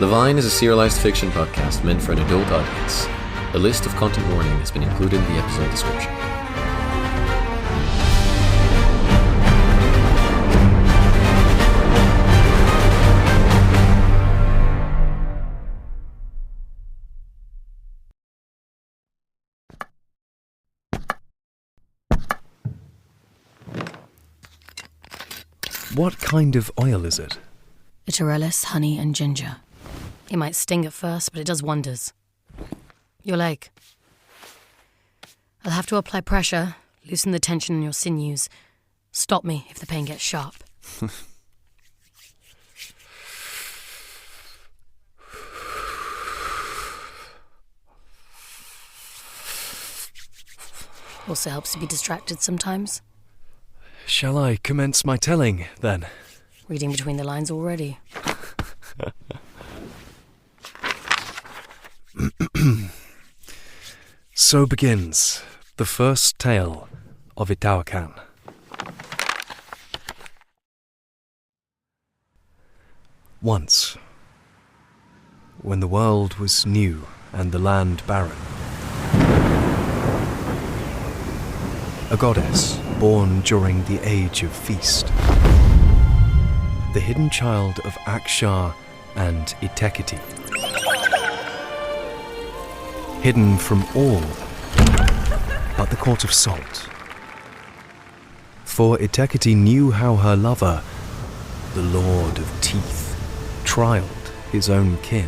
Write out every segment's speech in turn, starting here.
Levian is a serialized fiction podcast meant for an adult audience. A list of content warning has been included in the episode description. What kind of oil is it? Iterellis, honey and ginger. It might sting at first, but it does wonders. Your leg. I'll have to apply pressure, loosen the tension in your sinews. Stop me if the pain gets sharp. Also helps to be distracted sometimes. Shall I commence my telling, then? Reading between the lines already. So begins the first tale of Itaocan. Once, when the world was new and the land barren, a goddess born during the age of feast, the hidden child of Akshar and Itekiti, hidden from all but the court of salt. For Itekiti knew how her lover, the Lord of Teeth, trialed his own kin.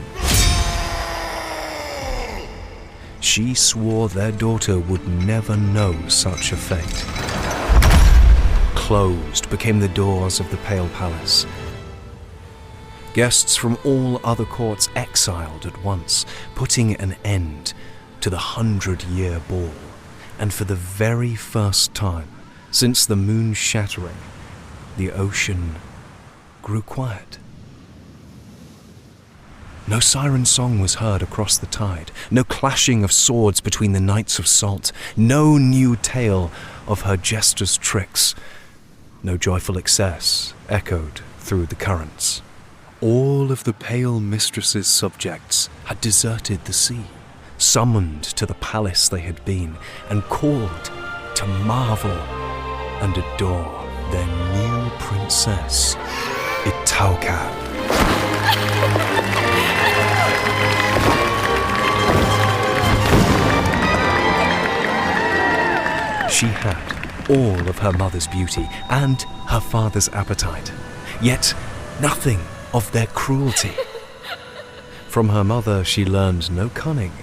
She swore their daughter would never know such a fate. Closed became the doors of the Pale Palace. Guests from all other courts exiled at once, putting an end to the 100-year ball, and for the very first time since the moon's shattering, the ocean grew quiet. No siren song was heard across the tide, no clashing of swords between the knights of salt, no new tale of her jester's tricks, no joyful excess echoed through the currents. All of the Pale Mistress's subjects had deserted the sea, summoned to the palace they had been, and called to marvel and adore their new princess, Itaocan. She had all of her mother's beauty and her father's appetite, yet nothing of their cruelty. From her mother she learned no cunning,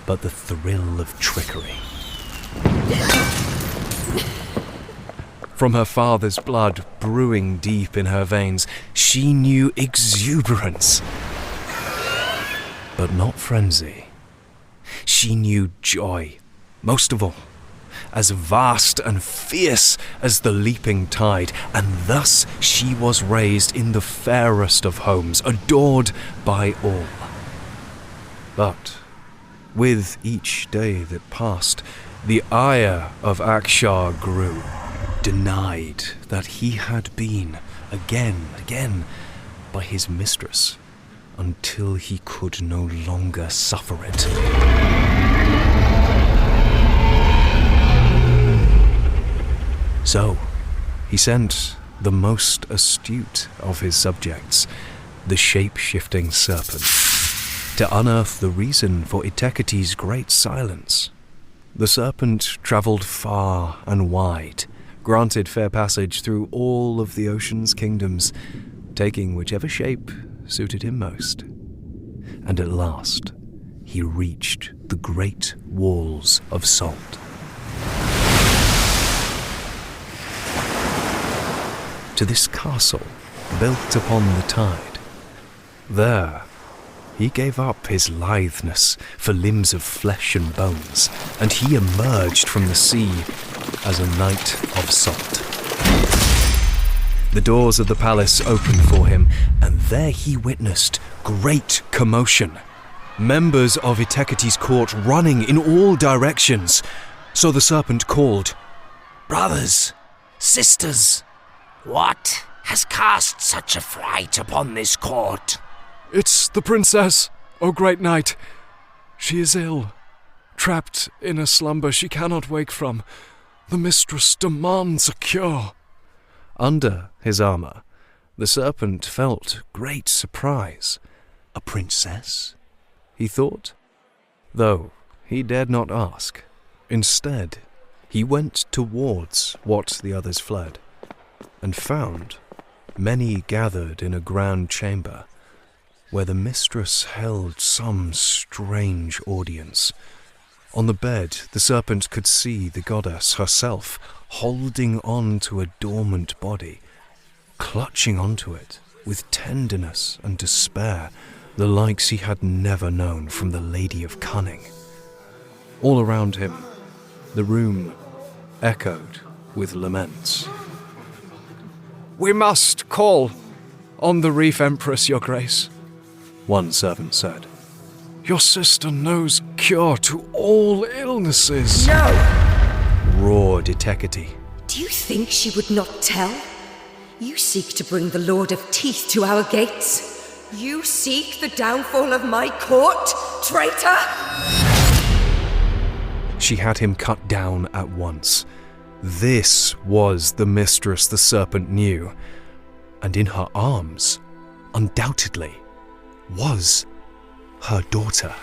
but the thrill of trickery. From her father's blood brewing deep in her veins, she knew exuberance, but not frenzy. She knew joy, most of all, as vast and fierce as the leaping tide, and thus she was raised in the fairest of homes, adored by all. But with each day that passed, the ire of Akshar grew, denied that he had been again by his mistress, until he could no longer suffer it. So, he sent the most astute of his subjects, the shape-shifting serpent, to unearth the reason for Itekiti's great silence. The serpent travelled far and wide, granted fair passage through all of the ocean's kingdoms, taking whichever shape suited him most. And at last, he reached the great walls of salt. To this castle, built upon the tide. There, he gave up his litheness for limbs of flesh and bones, and he emerged from the sea as a knight of salt. The doors of the palace opened for him, and there he witnessed great commotion. Members of Itekiti's court running in all directions. So the serpent called, "Brothers, sisters, What has cast such a fright upon this court? It's the princess, O great knight. She is ill, trapped in a slumber she cannot wake from. The mistress demands a cure. Under his armour, the serpent felt great surprise. A princess? He thought, though he dared not ask. Instead, he went towards what the others fled, and found many gathered in a grand chamber, where the mistress held some strange audience. On the bed, the serpent could see the goddess herself, holding on to a dormant body, clutching onto it with tenderness and despair, the likes he had never known from the Lady of Cunning. All around him, the room echoed with laments. "We must call on the Reef Empress, Your Grace," one servant said. "Your sister knows cure to all illnesses." No! Roared Hecate. Do you think she would not tell? You seek to bring the Lord of Teeth to our gates. You seek the downfall of my court, traitor? She had him cut down at once. This was the mistress the serpent knew, and in her arms, undoubtedly, was her daughter,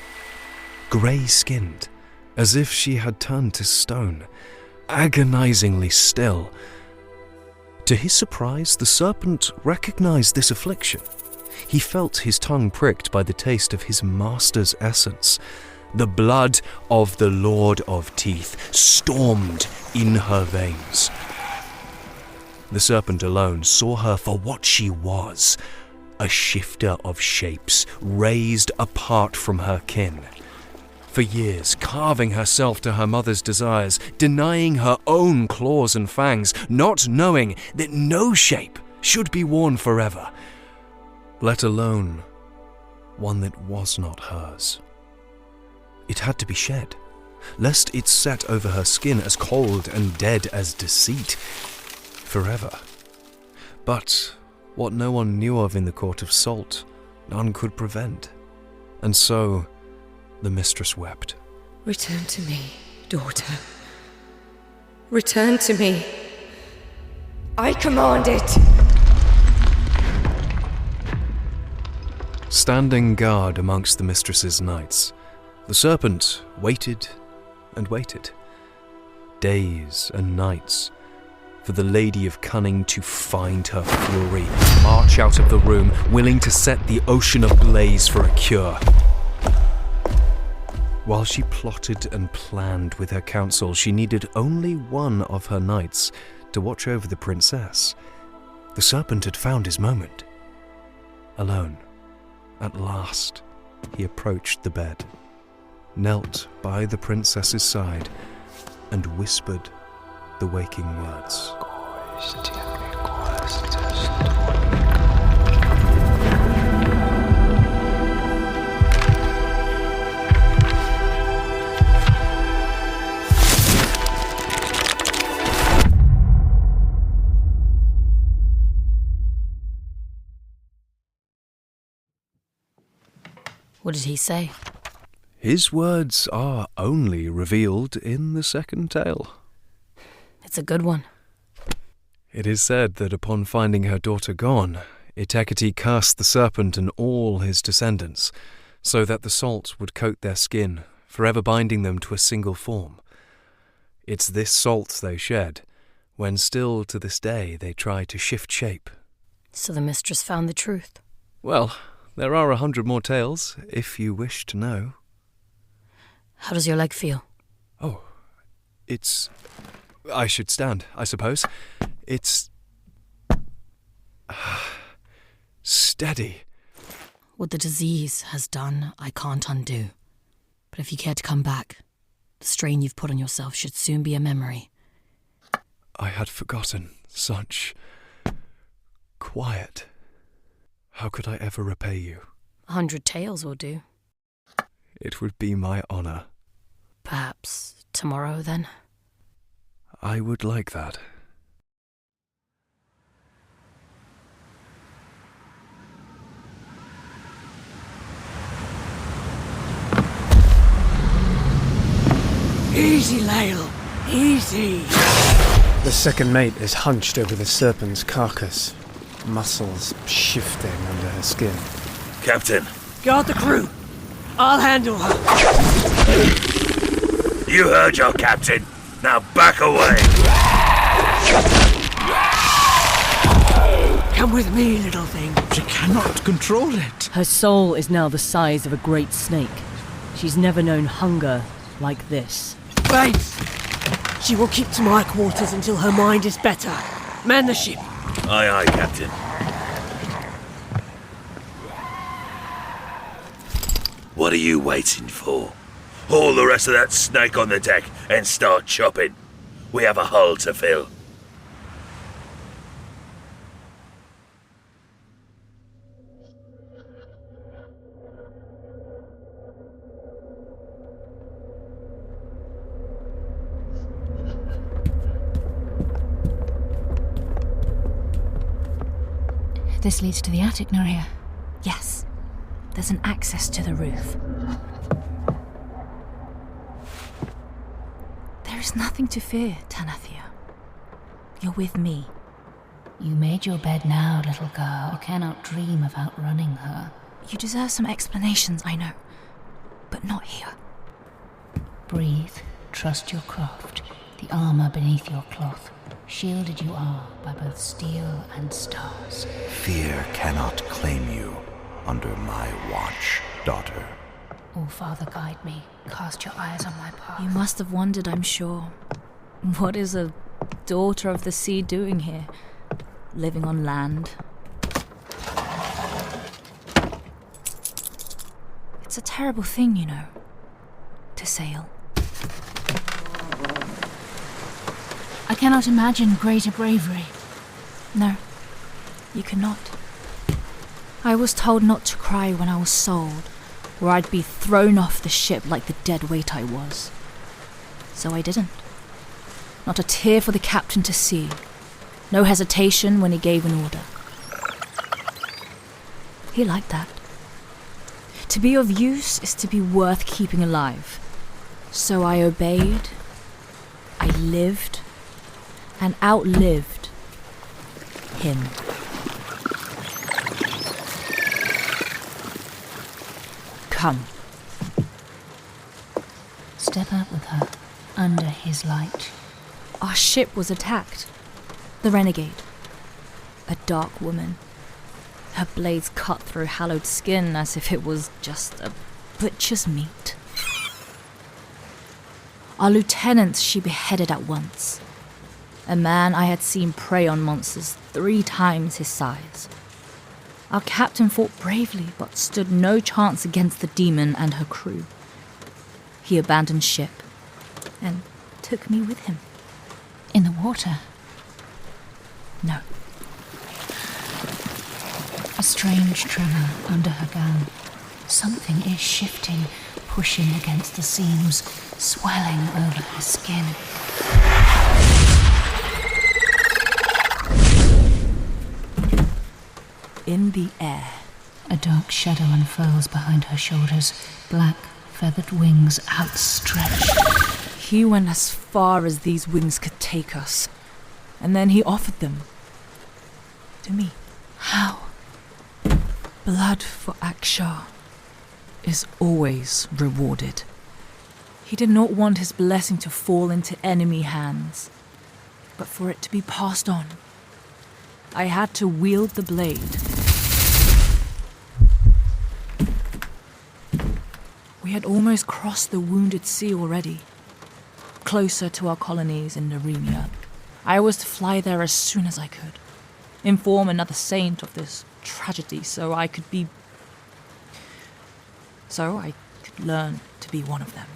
grey-skinned, as if she had turned to stone, agonizingly still. To his surprise, the serpent recognized this affliction. He felt his tongue pricked by the taste of his master's essence. The blood of the Lord of Teeth stormed in her veins. The serpent alone saw her for what she was, a shifter of shapes, raised apart from her kin. For years, carving herself to her mother's desires, denying her own claws and fangs, not knowing that no shape should be worn forever, let alone one that was not hers. It had to be shed, lest it set over her skin as cold and dead as deceit, forever. But what no one knew of in the court of Salt, none could prevent. And so the mistress wept. Return to me, daughter. Return to me. I command it. Standing guard amongst the mistress's knights, the serpent waited and waited, days and nights, for the Lady of Cunning to find her fury, march out of the room, willing to set the ocean ablaze for a cure. While she plotted and planned with her council, she needed only one of her knights to watch over the princess. The serpent had found his moment. Alone, at last, he approached the bed, knelt by the princess's side, and whispered the waking words. What did he say? His words are only revealed in the second tale. It's a good one. It is said that upon finding her daughter gone, Hecate cursed the serpent and all his descendants, so that the salt would coat their skin, forever binding them to a single form. It's this salt they shed, when still to this day they try to shift shape. So the mistress found the truth. Well, there are 100 more tales, if you wish to know. How does your leg feel? Oh, it's... I should stand, I suppose. It's... steady. What the disease has done, I can't undo. But if you care to come back, the strain you've put on yourself should soon be a memory. I had forgotten such... quiet. How could I ever repay you? 100 tales will do. It would be my honor. Perhaps tomorrow, then? I would like that. Easy, Lael. Easy. The second mate is hunched over the serpent's carcass, muscles shifting under her skin. Captain. Guard the crew. I'll handle her. You heard your captain. Now back away. Come with me, little thing. She cannot control it. Her soul is now the size of a great snake. She's never known hunger like this. Wait! She will keep to my quarters until her mind is better. Man the ship. Aye, aye, Captain. What are you waiting for? Haul the rest of that snake on the deck and start chopping. We have a hull to fill. This leads to the attic, Nerea. Yes. There's an access to the roof. There is nothing to fear, Tanathea. You're with me. You made your bed now, little girl. You cannot dream of outrunning her. You deserve some explanations, I know. But not here. Breathe. Trust your craft. The armor beneath your cloth. Shielded you are by both steel and stars. Fear cannot claim you under my watch, daughter. Oh, Father, guide me. Cast your eyes on my path. You must have wondered, I'm sure. What is a daughter of the sea doing here? Living on land? It's a terrible thing, you know, to sail. I cannot imagine greater bravery. No, you cannot. I was told not to cry when I was sold, or I'd be thrown off the ship like the dead weight I was. So I didn't. Not a tear for the captain to see. No hesitation when he gave an order. He liked that. To be of use is to be worth keeping alive. So I obeyed, I lived, and outlived him. Come. Step out with her, under his light. Our ship was attacked. The renegade. A dark woman. Her blades cut through hallowed skin as if it was just a butcher's meat. Our lieutenant she beheaded at once. A man I had seen prey on monsters 3 times his size. Our captain fought bravely, but stood no chance against the demon and her crew. He abandoned ship and took me with him. In the water? No. A strange tremor under her gown. Something is shifting, pushing against the seams, swelling over her skin. In the air. A dark shadow unfurls behind her shoulders, black feathered wings outstretched. He went as far as these wings could take us, and then he offered them to me. How? Blood for Akshar is always rewarded. He did not want his blessing to fall into enemy hands, but for it to be passed on. I had to wield the blade. We had almost crossed the wounded sea already, closer to our colonies in Nerea. I was to fly there as soon as I could, inform another saint of this tragedy so I could learn to be one of them,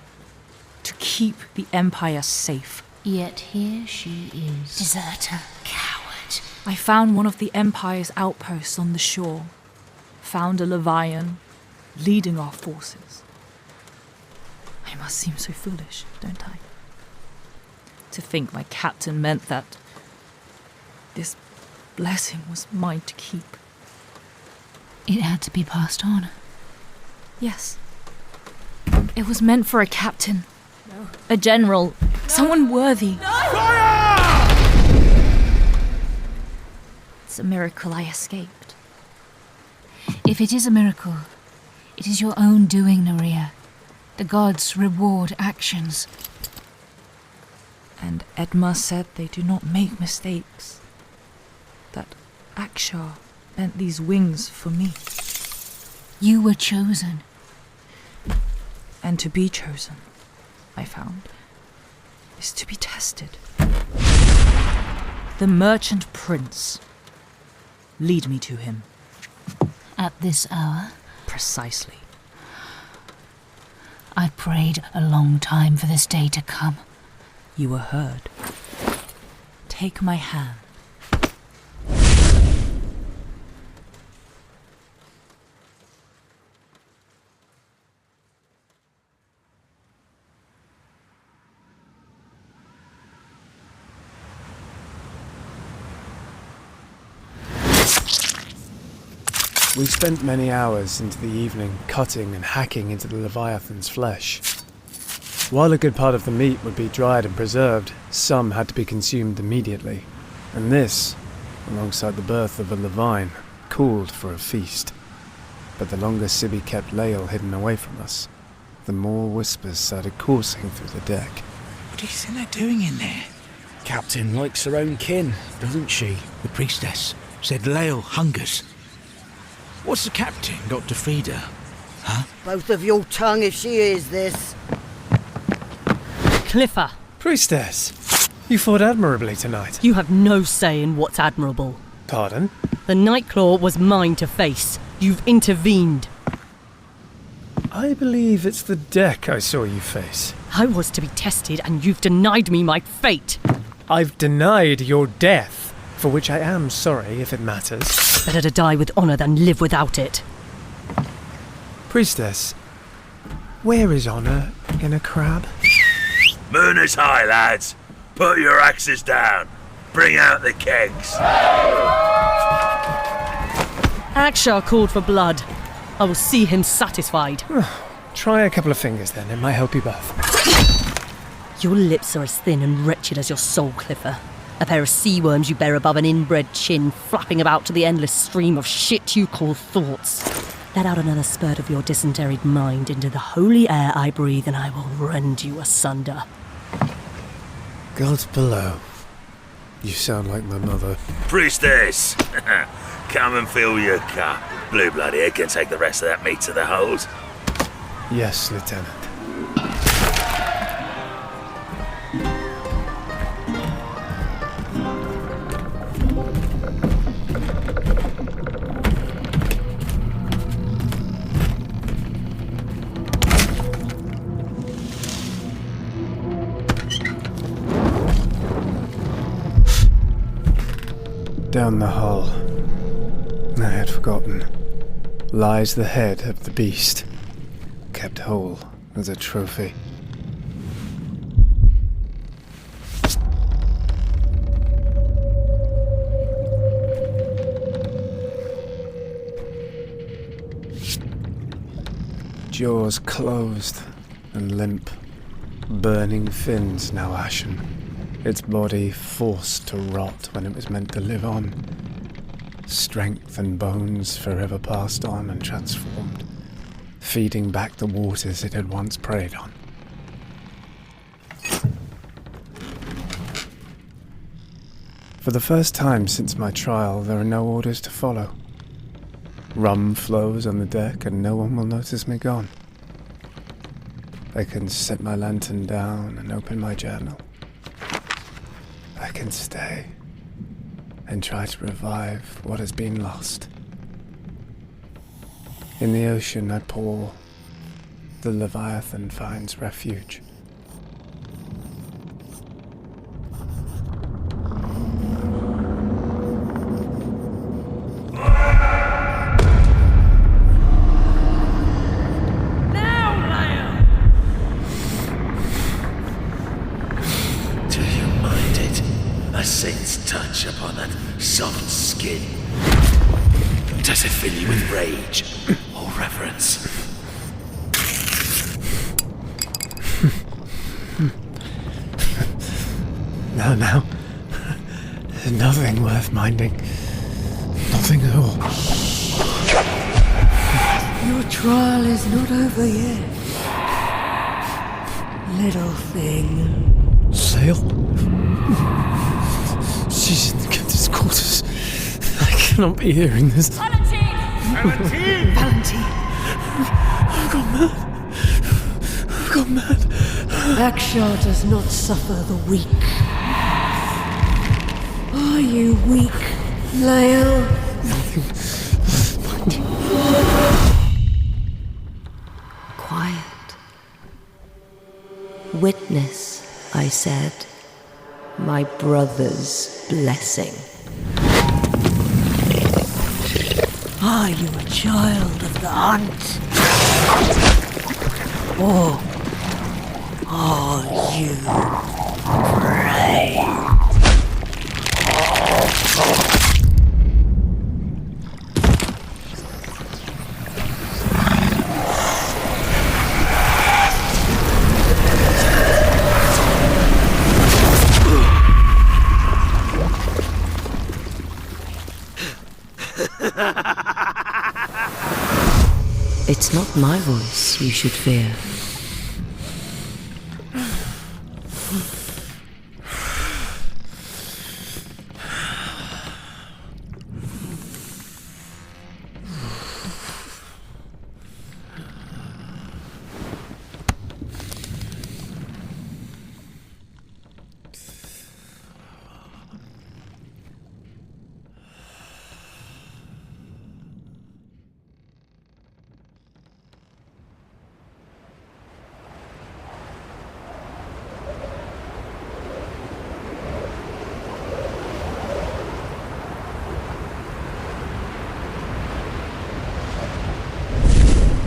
to keep the Empire safe. Yet here she is. Deserter, coward. I found one of the Empire's outposts on the shore, found a Levian leading our forces. I must seem so foolish, don't I? To think my captain meant that this blessing was mine to keep. It had to be passed on. Yes. It was meant for a captain. No A general. Someone worthy. It's a miracle I escaped. If it is a miracle, it is your own doing, Nerea. The gods reward actions. And Edmar said they do not make mistakes. That Akshar bent these wings for me. You were chosen. And to be chosen, I found, is to be tested. The merchant prince. Lead me to him. At this hour? Precisely. I prayed a long time for this day to come. You were heard. Take my hand. We spent many hours into the evening cutting and hacking into the Leviathan's flesh. While a good part of the meat would be dried and preserved, some had to be consumed immediately, and this, alongside the birth of a Levian, called for a feast. But the longer Sibi kept Lael hidden away from us, the more whispers started coursing through the deck. What do you think they're doing in there? Captain likes her own kin, doesn't she? The priestess said Lael hungers. What's the captain got to feed her? Huh? Both of your tongue if she is this. Cliffer. Priestess, you fought admirably tonight. You have no say in what's admirable. Pardon? The Nightclaw was mine to face. You've intervened. I believe it's the deck I saw you face. I was to be tested and you've denied me my fate. I've denied your death, for which I am sorry if it matters. Better to die with honour than live without it. Priestess, where is honour in a crab? Moon is high, lads. Put your axes down. Bring out the kegs. Akshar called for blood. I will see him satisfied. Try a couple of fingers then, it might help you both. Your lips are as thin and wretched as your soul, Cliffer. A pair of sea worms you bear above an inbred chin, flapping about to the endless stream of shit you call thoughts. Let out another spurt of your dysenteried mind into the holy air I breathe, and I will rend you asunder. God below. You sound like my mother. Priestess! Come and fill your cup. Blue Blood here can take the rest of that meat to the hold. Yes, Lieutenant. Down the hull, I had forgotten, lies the head of the beast, kept whole as a trophy. Jaws closed and limp, burning fins now ashen. Its body forced to rot when it was meant to live on. Strength and bones forever passed on and transformed, feeding back the waters it had once preyed on. For the first time since my trial, there are no orders to follow. Rum flows on the deck and no one will notice me gone. I can set my lantern down and open my journal. I can stay and try to revive what has been lost. In the ocean I pour, the Leviathan finds refuge. Touch upon that soft skin. Does it fill you with rage or reverence? No. There's nothing worth minding. Nothing at all. Your trial is not over yet. Little thing. Sale? She's in the captain's quarters. I cannot be hearing this. Valentin! I've gone mad. Akshar does not suffer the weak. Are you weak, Lael? Quiet. Witness, I said, my brother's blessing. Are you a child of the hunt? Or are you prey? It's not my voice you should fear.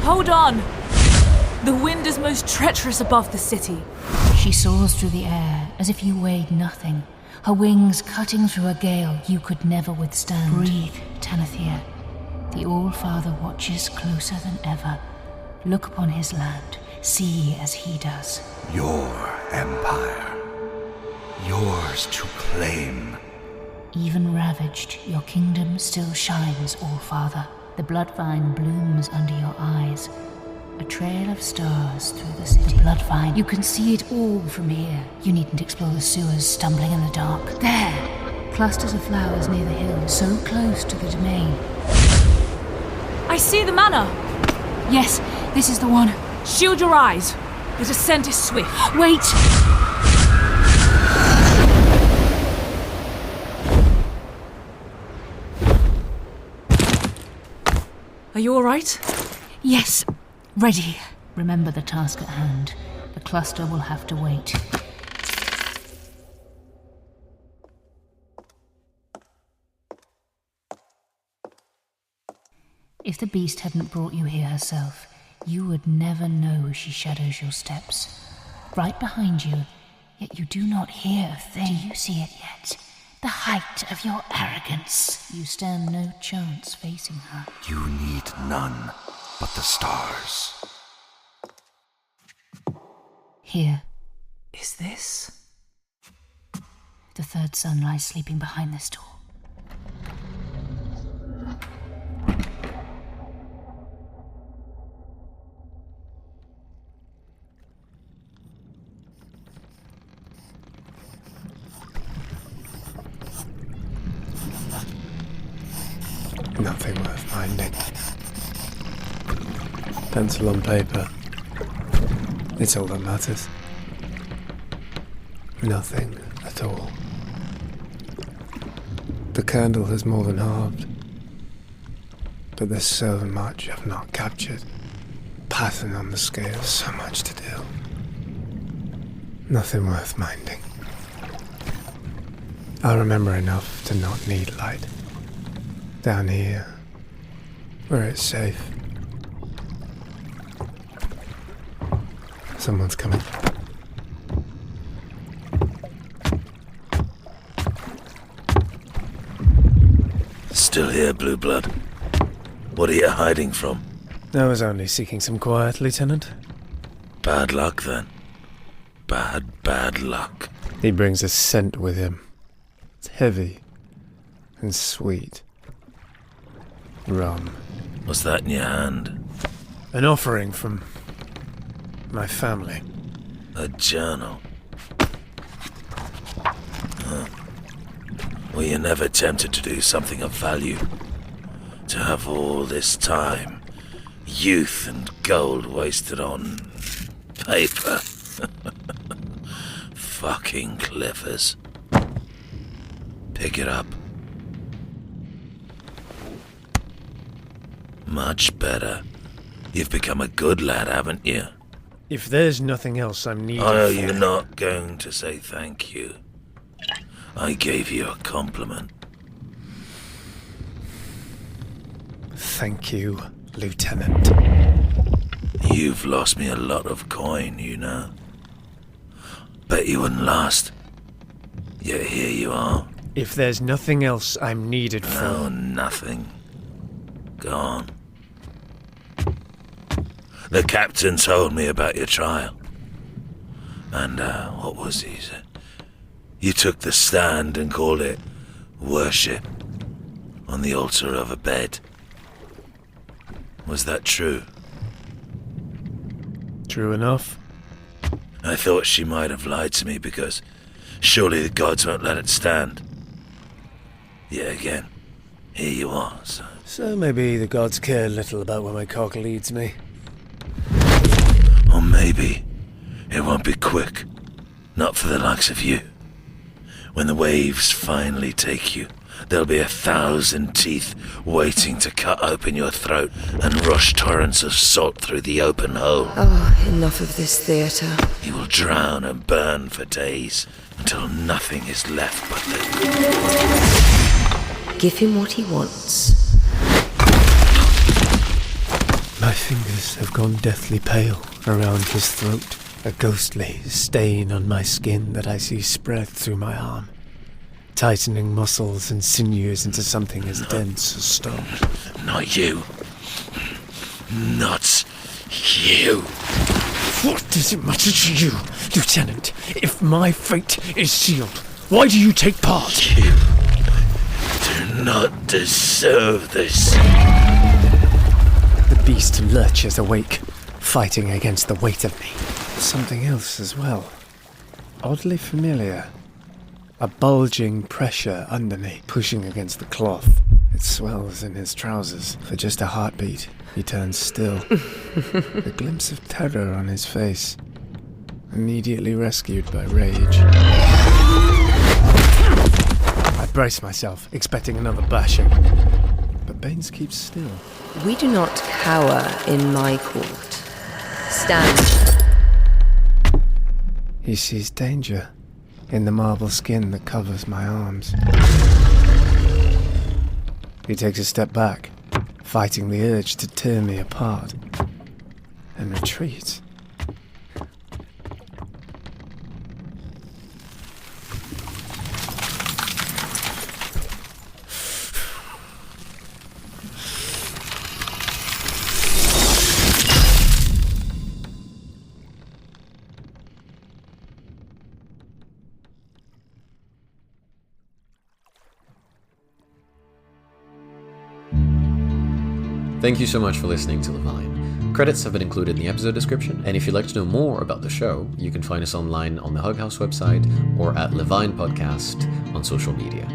Hold on! The wind is most treacherous above the city. She soars through the air as if you weighed nothing, her wings cutting through a gale you could never withstand. Breathe, Tanathea. The All-Father watches closer than ever. Look upon his land, see as he does. Your empire. Yours to claim. Even ravaged, your kingdom still shines, All-Father. The bloodvine blooms under your eyes. A trail of stars through the city. The bloodvine. You can see it all from here. You needn't explore the sewers, stumbling in the dark. There! Clusters of flowers near the hill, so close to the domain. I see the manor! Yes, this is the one. Shield your eyes. The descent is swift. Wait! Are you all right? Yes, ready. Remember the task at hand. The cluster will have to wait. If the beast hadn't brought you here herself, you would never know she shadows your steps. Right behind you, yet you do not hear a thing. Do you see it yet? The height of your arrogance. You stand no chance facing her. You need none but the stars. Here. Is this? The third son lies sleeping behind this door. Nothing worth minding. Pencil on paper. It's all that matters. Nothing at all. The candle has more than halved. But there's so much I've not captured. Pattern on the scale, so much to do. Nothing worth minding. I'll remember enough to not need light. Down here, where it's safe. Someone's coming. Still here, Blue Blood? What are you hiding from? I was only seeking some quiet, Lieutenant. Bad luck, then. Bad luck. He brings a scent with him. It's heavy and sweet. Rum. What's that in your hand? An offering from my family. A journal. Were you never tempted to do something of value? To have all this time, youth and gold wasted on paper? Fucking cliffers. Pick it up. Much better. You've become a good lad, haven't you? If there's nothing else I'm needed Are for... you not going to say thank you? I gave you a compliment. Thank you, Lieutenant. You've lost me a lot of coin, you know. Bet you wouldn't last. Yet here you are. If there's nothing else I'm needed for... Oh, nothing. Go on. The captain told me about your trial. And, what was he said? You took the stand and called it worship on the altar of a bed. Was that true? True enough. I thought she might have lied to me because surely the gods won't let it stand. Yet again, here you are, So maybe the gods care little about where my cock leads me. Or maybe it won't be quick. Not for the likes of you. When the waves finally take you, there'll be 1,000 teeth waiting to cut open your throat and rush torrents of salt through the open hole. Oh, enough of this theatre. You will drown and burn for days until nothing is left but the... Give him what he wants. My fingers have gone deathly pale around his throat. A ghostly stain on my skin that I see spread through my arm, tightening muscles and sinews into something as dense as stone. Not you. Not you. What does it matter to you, Lieutenant? If my fate is sealed, why do you take part? You do not deserve this. The beast lurches awake, fighting against the weight of me. Something else as well. Oddly familiar. A bulging pressure under me, pushing against the cloth. It swells in his trousers. For just a heartbeat, he turns still. A glimpse of terror on his face. Immediately rescued by rage. I brace myself, expecting another bashing. But Baines keeps still. We do not cower in my court. Stand. He sees danger in the marble skin that covers my arms. He takes a step back, fighting the urge to tear me apart, and retreats. Thank you so much for listening to Levian. Credits have been included in the episode description, and if you'd like to know more about the show, you can find us online on the Hug House website or at Levian Podcast on social media.